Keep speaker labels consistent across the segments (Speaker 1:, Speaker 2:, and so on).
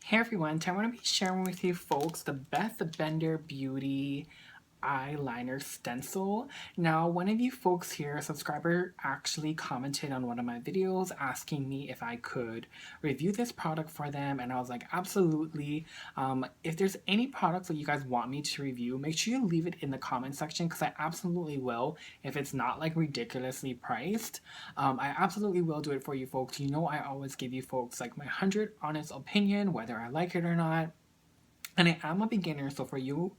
Speaker 1: Hey everyone, today I want to be sharing with you folks the Beth Bender Beauty eyeliner stencil. Now, one of you folks here, a subscriber, actually commented on one of my videos asking me if I could review this product for them, and I was like, absolutely. If there's any products that you guys want me to review, make sure you leave it in the comment section because I absolutely will. If it's not like ridiculously priced, I absolutely will do it for you folks. You know, I always give you folks like my 100 honest opinion, whether I like it or not. And I am a beginner, so for you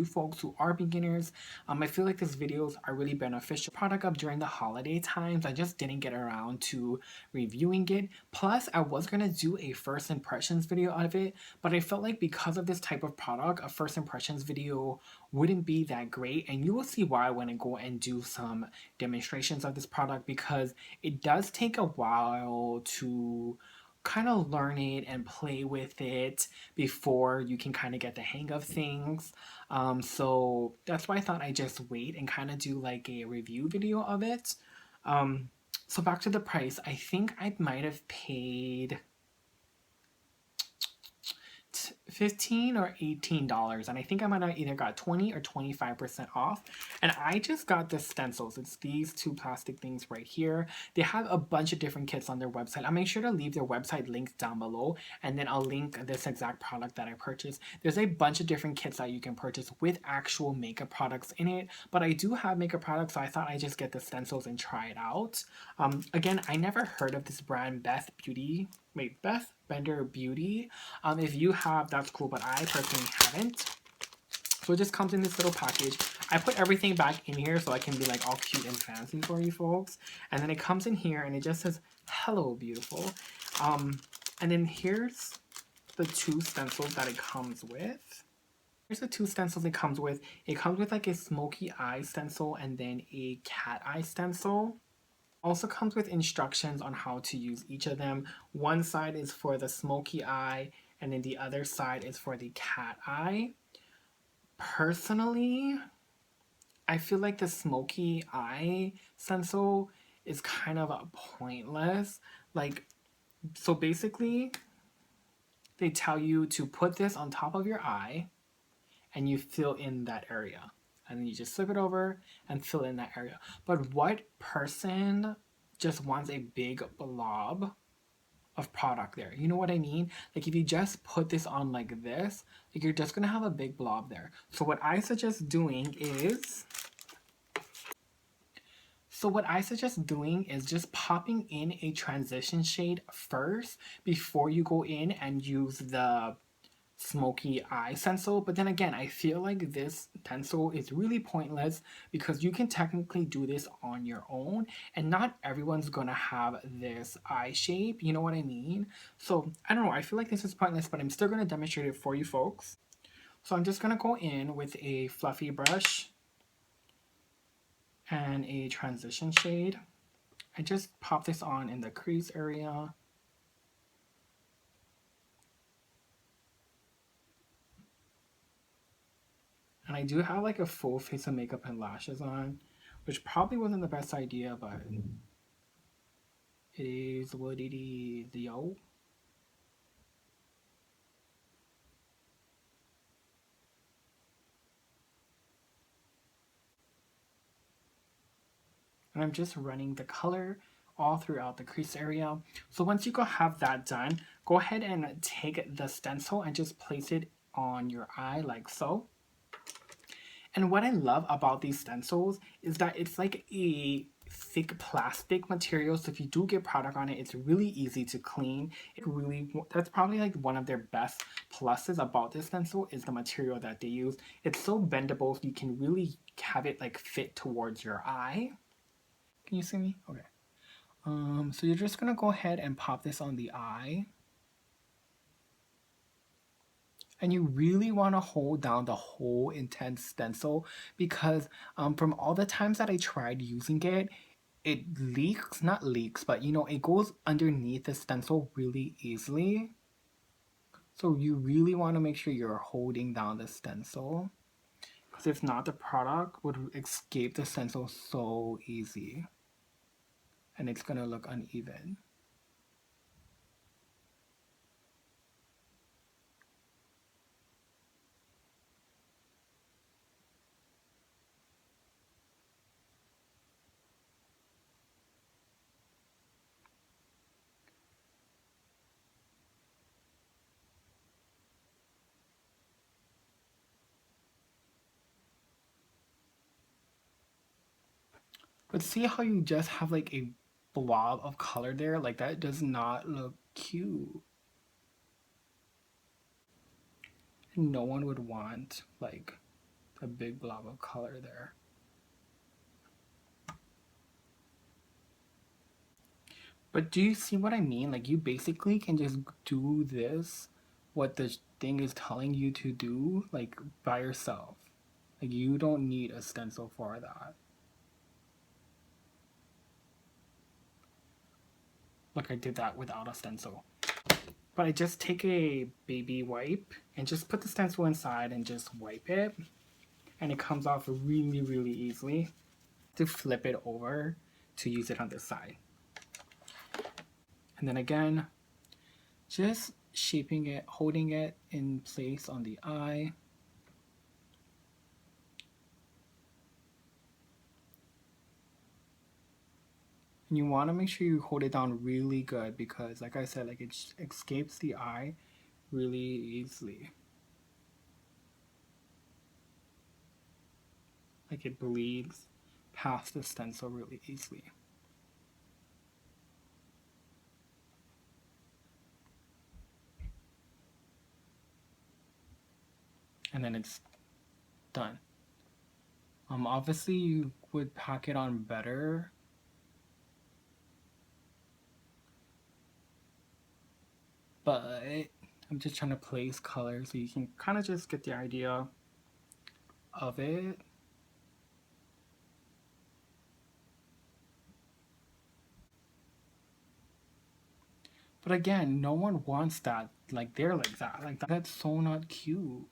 Speaker 1: folks who are beginners, I feel like these videos are really beneficial. Product up during the holiday times, I just didn't get around to reviewing it. Plus, I was gonna do a first impressions video of it, but I felt like because of this type of product, a first impressions video wouldn't be that great. And you will see why when I go and do some demonstrations of this product, because it does take a while to kind of learn it and play with it before you can kind of get the hang of things. So that's why I thought I'd just wait and kind of do like a review video of it. So back to the price, I think I might have paid $15 or $18, and I think I might have either got 20 or 25% off. And I just got the stencils. It's these two plastic things right here. They have a bunch of different kits on their website. I'll make sure to leave their website links down below, and then I'll link this exact product that I purchased. There's a bunch of different kits that you can purchase with actual makeup products in it, but I do have makeup products, so I thought I'd just get the stencils and try it out. Again, I never heard of this brand, Beth Bender Beauty. If you have, that's cool, but I personally haven't. So it just comes in this little package. I put everything back in here so I can be like all cute and fancy for you folks. And then it comes in here and it just says, "Hello, beautiful." And then here's the two stencils that it comes with. Here's the two stencils it comes with. It comes with like a Smokey Eye Stencil and then a Cat Eye Stencil. Also comes with instructions on how to use each of them. One side is for the smoky eye, and then the other side is for the cat eye. Personally, I feel like the smoky eye stencil is kind of pointless. So basically, they tell you to put this on top of your eye, and you fill in that area. And then you just flip it over and fill in that area. But what person just wants a big blob of product there? You know what I mean? Like if you just put this on like this, like you're just gonna have a big blob there. So what I suggest doing is just popping in a transition shade first before you go in and use the smoky eye stencil. But then again, I feel like this stencil is really pointless because you can technically do this on your own and not everyone's gonna have this eye shape, you know what I mean? So I don't know, I feel like this is pointless, but I'm still gonna demonstrate it for you folks. So I'm just gonna go in with a fluffy brush and a transition shade. I just pop this on in the crease area. And I do have like a full face of makeup and lashes on, which probably wasn't the best idea, but it is what it is, yo. And I'm just running the color all throughout the crease area. So once you have that done, go ahead and take the stencil and just place it on your eye like so. And what I love about these stencils is that it's like a thick plastic material, so if you do get product on it, it's really easy to clean. That's probably like one of their best pluses about this stencil is the material that they use. It's so bendable, so you can really have it like fit towards your eye. Can you see me? Okay. So you're just gonna go ahead and pop this on the eye. And you really want to hold down the whole intense stencil because from all the times that I tried using it, it leaks, not leaks, but you know, it goes underneath the stencil really easily. So you really want to make sure you're holding down the stencil because if not, the product would escape the stencil so easy and it's gonna look uneven. But see how you just have like a blob of color there? Like that does not look cute. No one would want like a big blob of color there. But do you see what I mean? Like you basically can just do this, what the thing is telling you to do, like by yourself. Like you don't need a stencil for that. Like I did that without a stencil. But I just take a baby wipe and just put the stencil inside and just wipe it. And it comes off really, really easily. To flip it over to use it on this side. And then again, just shaping it, holding it in place on the eye. And you want to make sure you hold it down really good because like I said, like it escapes the eye really easily. Like it bleeds past the stencil really easily. And then it's done. Obviously you would pack it on better. But I'm just trying to place color so you can kind of just get the idea of it. But again, no one wants that. Like they're like that. Like that's so not cute.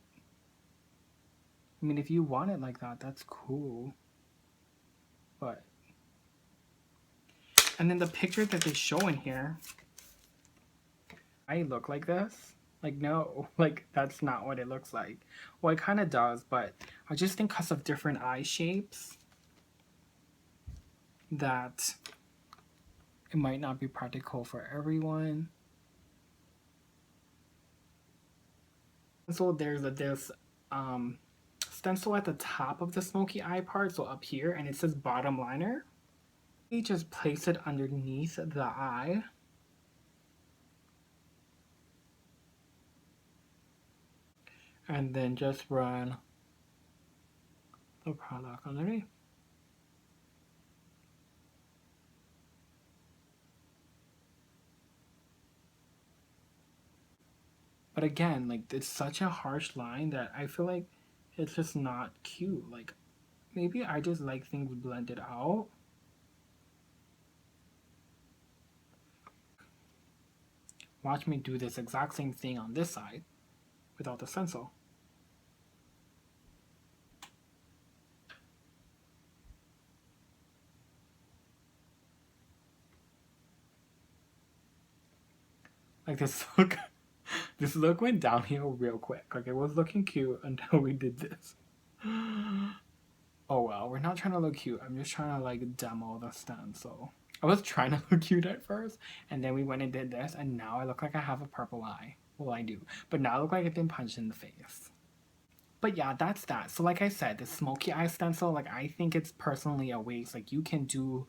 Speaker 1: I mean, if you want it like that, that's cool. But and then the picture that they show in here, I look like this. Like no, like that's not what it looks like. Well, it kind of does, but I just think because of different eye shapes that it might not be practical for everyone. So there's this stencil at the top of the smoky eye part, so up here, and it says bottom liner. You just place it underneath the eye. And then just run the product underneath. But again, like it's such a harsh line that I feel like it's just not cute. Like maybe I just like things blended out. Watch me do this exact same thing on this side without the stencil. Like this look, this look went downhill real quick. Like it was looking cute until we did this. Oh well, we're not trying to look cute. I'm just trying to like demo the stencil. I was trying to look cute at first, and then we went and did this, and now I look like I have a purple eye. Well, I do, but now I look like I've been punched in the face. But yeah, that's that. So like I said, the Smokey Eye Stencil, like I think it's personally a waste. Like you can do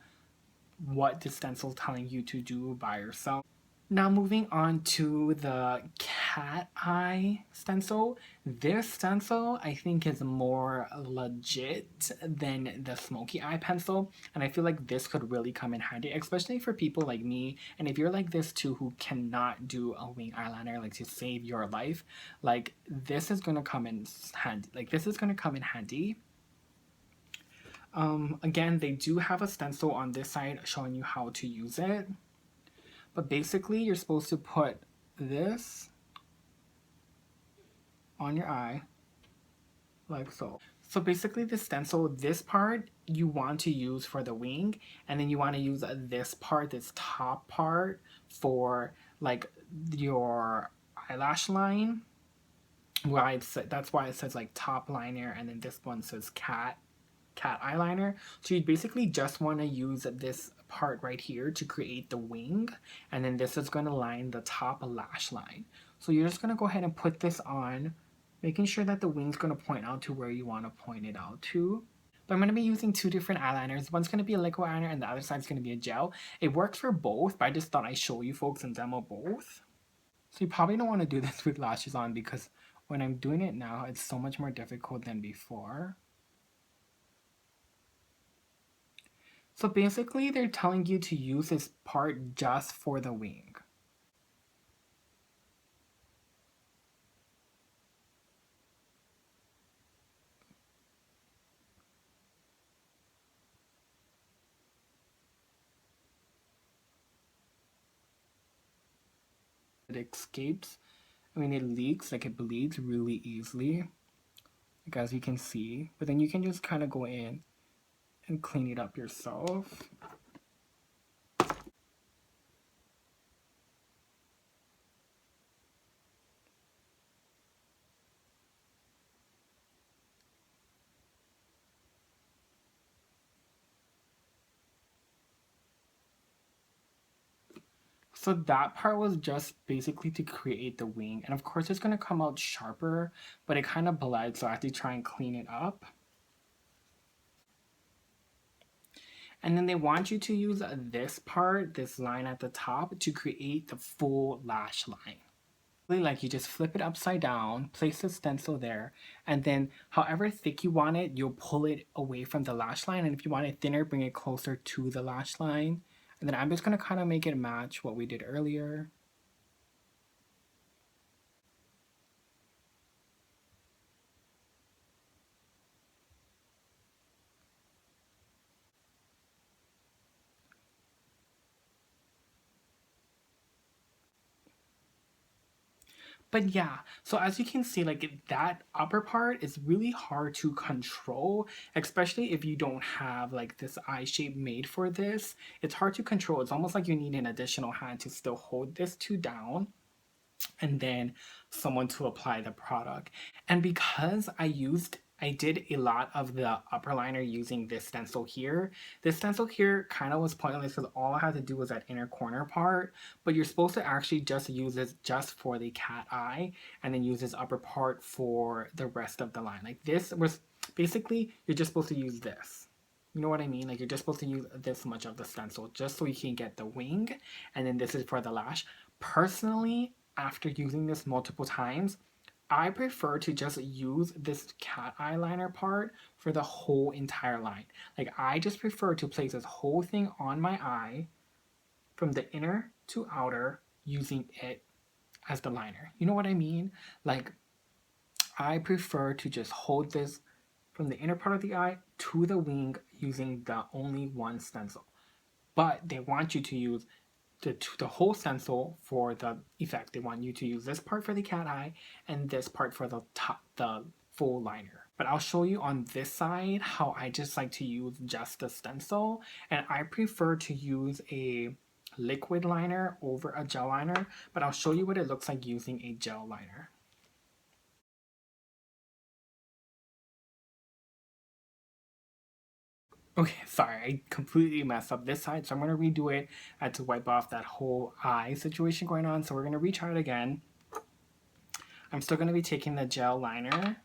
Speaker 1: what the stencil's telling you to do by yourself. Now moving on to the cat eye stencil. This stencil I think is more legit than the smoky eye pencil, and I feel like this could really come in handy, especially for people like me, and if you're like this too who cannot do a wing eyeliner like to save your life, like this is gonna come in handy. Like this is gonna come in handy. Again, they do have a stencil on this side showing you how to use it. But basically, you're supposed to put this on your eye, like so. So basically the stencil, this part you want to use for the wing, and then you want to use this part, this top part, for like your eyelash line. Why that's why it says like top liner, and then this one says cat eyeliner. So you basically just want to use this part right here to create the wing, and then this is going to line the top lash line. So you're just going to go ahead and put this on, making sure that the wing's going to point out to where you want to point it out to. But I'm going to be using two different eyeliners. One's going to be a liquid eyeliner and the other side's going to be a gel. It works for both, but I just thought I'd show you folks and demo both. So you probably don't want to do this with lashes on because when I'm doing it now, it's so much more difficult than before. So basically, they're telling you to use this part just for the wing. It escapes. I mean, it leaks, like it bleeds really easily, like as you can see. But then you can just kind of go in and clean it up yourself. So that part was just basically to create the wing. And of course it's going to come out sharper, but it kind of bled, so I have to try and clean it up. And then they want you to use this part, this line at the top, to create the full lash line. Like you just flip it upside down, place the stencil there, and then however thick you want it, you'll pull it away from the lash line. And if you want it thinner, bring it closer to the lash line. And then I'm just going to kind of make it match what we did earlier. But yeah, so as you can see, like that upper part is really hard to control, especially if you don't have like this eye shape made for this. It's hard to control. It's almost like you need an additional hand to still hold this two down and then someone to apply the product. And because I did a lot of the upper liner using this stencil here. This stencil here kind of was pointless because all I had to do was that inner corner part, but you're supposed to actually just use this just for the cat eye and then use this upper part for the rest of the line. Like this was basically, you're just supposed to use this. You know what I mean? Like you're just supposed to use this much of the stencil just so you can get the wing, and then this is for the lash. Personally, after using this multiple times, I prefer to just use this cat eyeliner part for the whole entire line. Like I just prefer to place this whole thing on my eye from the inner to outer using it as the liner. You know what I mean? Like I prefer to just hold this from the inner part of the eye to the wing using the only one stencil. But they want you to use the whole stencil for the effect. They want you to use this part for the cat eye and this part for the top, the full liner. But I'll show you on this side how I just like to use just the stencil, and I prefer to use a liquid liner over a gel liner, but I'll show you what it looks like using a gel liner. Okay, sorry, I completely messed up this side, so I'm going to redo it. I had to wipe off that whole eye situation going on, so we're going to retry it again. I'm still going to be taking the gel liner.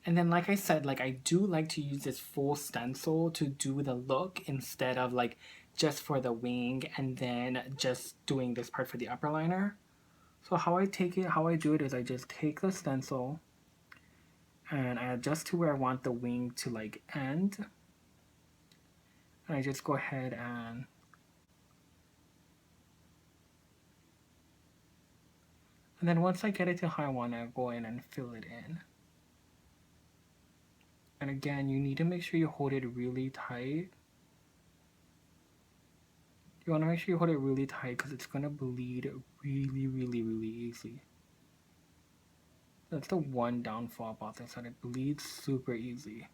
Speaker 1: And then like I said, like I do like to use this full stencil to do the look instead of like just for the wing and then just doing this part for the upper liner. So how I do it is I just take the stencil and I adjust to where I want the wing to like end. And I just go ahead and then once I get it to how I want to go in and fill it in. And again, you need to make sure you hold it really tight. You want to make sure you hold it really tight because it's going to bleed really easily. That's the one downfall about this, that it bleeds super easy.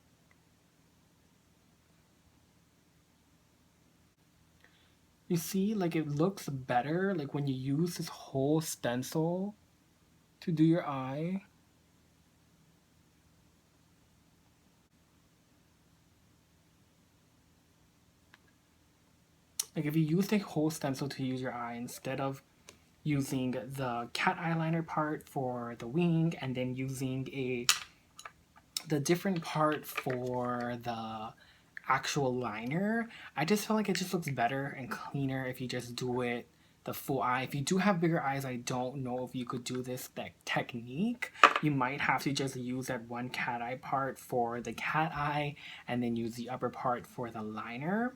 Speaker 1: You see, like it looks better like when you use this whole stencil to do your eye. Like if you use the whole stencil to use your eye instead of using the cat eyeliner part for the wing and then using the different part for the actual liner, I just feel like it just looks better and cleaner if you just do it the full eye. If you do have bigger eyes, I don't know if you could do this technique. You might have to just use that one cat eye part for the cat eye and then use the upper part for the liner.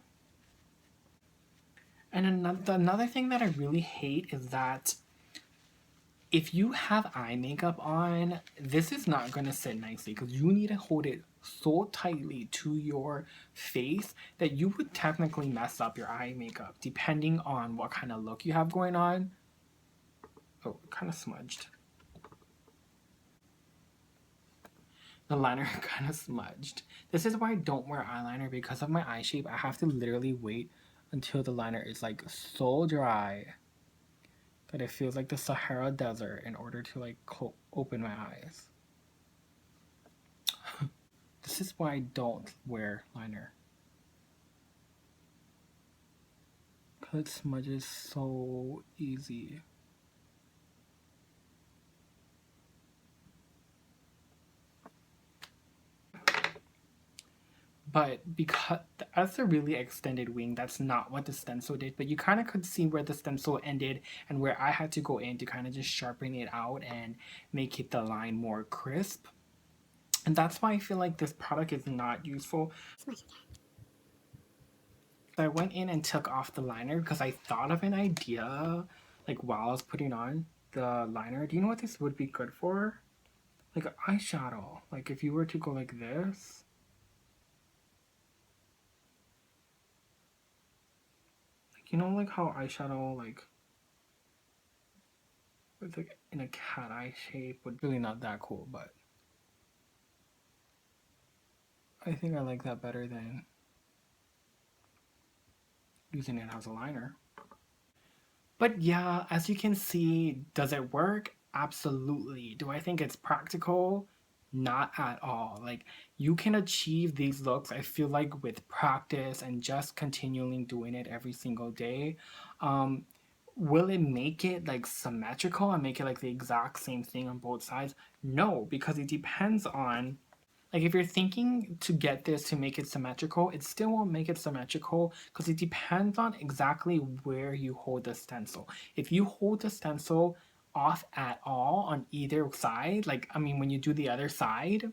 Speaker 1: And another thing that I really hate is that if you have eye makeup on, this is not going to sit nicely because you need to hold it so tightly to your face that you would technically mess up your eye makeup depending on what kind of look you have going on. Oh, kind of smudged. The liner kind of smudged. This is why I don't wear eyeliner because of my eye shape. I have to literally wait until the liner is like so dry that it feels like the Sahara Desert in order to like open my eyes. This is why I don't wear liner. Because it smudges so easy. But because that's a really extended wing, that's not what the stencil did. But you kind of could see where the stencil ended and where I had to go in to kind of just sharpen it out and make it the line more crisp. And that's why I feel like this product is not useful. So I went in and took off the liner because I thought of an idea like while I was putting on the liner. Do you know what this would be good for? Like eyeshadow. Like if you were to go like this. You know, like how eyeshadow, like, with like in a cat eye shape would really not that cool, but I think I like that better than using it as a liner. But yeah, as you can see, does it work? Absolutely. Do I think it's practical? Not at all. Like, you can achieve these looks, I feel like, with practice and just continually doing it every single day. Will it make it like symmetrical and make it like the exact same thing on both sides? No, because it depends on, like, if you're thinking to get this to make it symmetrical, it still won't make it symmetrical because it depends on exactly where you hold the stencil. If you hold the stencil off at all on either side, like, I mean, when you do the other side,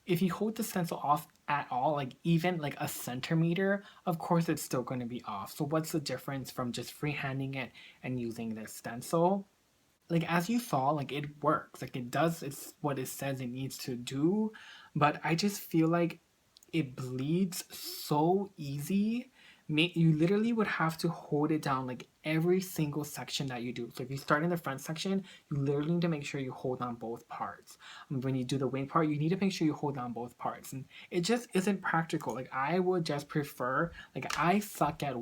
Speaker 1: if you hold the stencil off at all, like even like a centimeter, of course it's still going to be off. So what's the difference from just freehanding it and using this stencil? Like, as you saw, like, it works, like it does, it's what it says it needs to do, but I just feel like it bleeds so easy. You literally would have to hold it down like every single section that you do. So if you start in the front section, you literally need to make sure you hold on both parts. When you do the wing part, you need to make sure you hold on both parts. And it just isn't practical. Like, I would just prefer, like, I suck at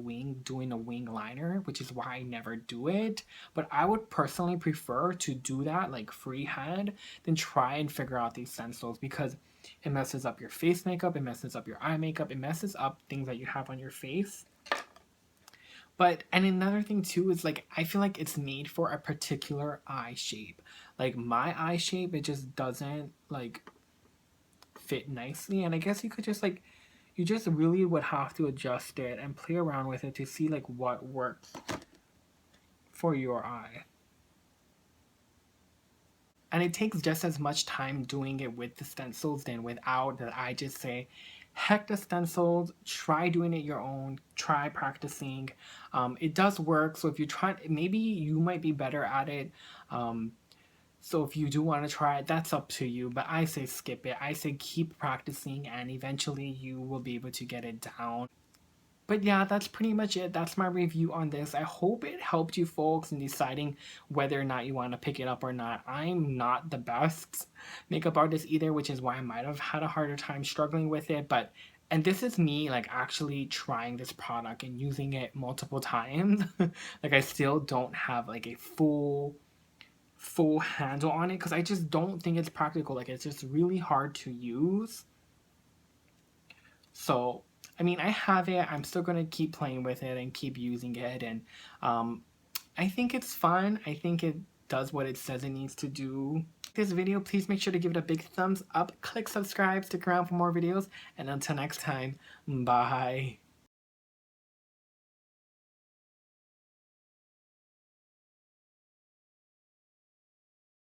Speaker 1: doing a wing liner, which is why I never do it. But I would personally prefer to do that like freehand than try and figure out these stencils because it messes up your face makeup, it messes up your eye makeup, it messes up things that you have on your face. But, and another thing too is like, I feel like it's made for a particular eye shape. Like my eye shape, it just doesn't like fit nicely. And I guess you could just like, you just really would have to adjust it and play around with it to see like what works for your eye. And it takes just as much time doing it with the stencils than without, that I just say, heck the stencils, try doing it your own, try practicing. It does work, so if you try, maybe you might be better at it. So if you do want to try it, that's up to you, but I say skip it. I say keep practicing and eventually you will be able to get it down. But yeah, that's pretty much it. That's my review on this. I hope it helped you folks in deciding whether or not you want to pick it up or not. I'm not the best makeup artist either, which is why I might have had a harder time struggling with it. But, and this is me like actually trying this product and using it multiple times. Like I still don't have like a full handle on it because I just don't think it's practical. Like it's just really hard to use. So, I mean, I have it. I'm still going to keep playing with it and keep using it. And I think it's fun. I think it does what it says it needs to do. this video, please make sure to give it a big thumbs up, click subscribe, stick around for more videos, and until next time, bye.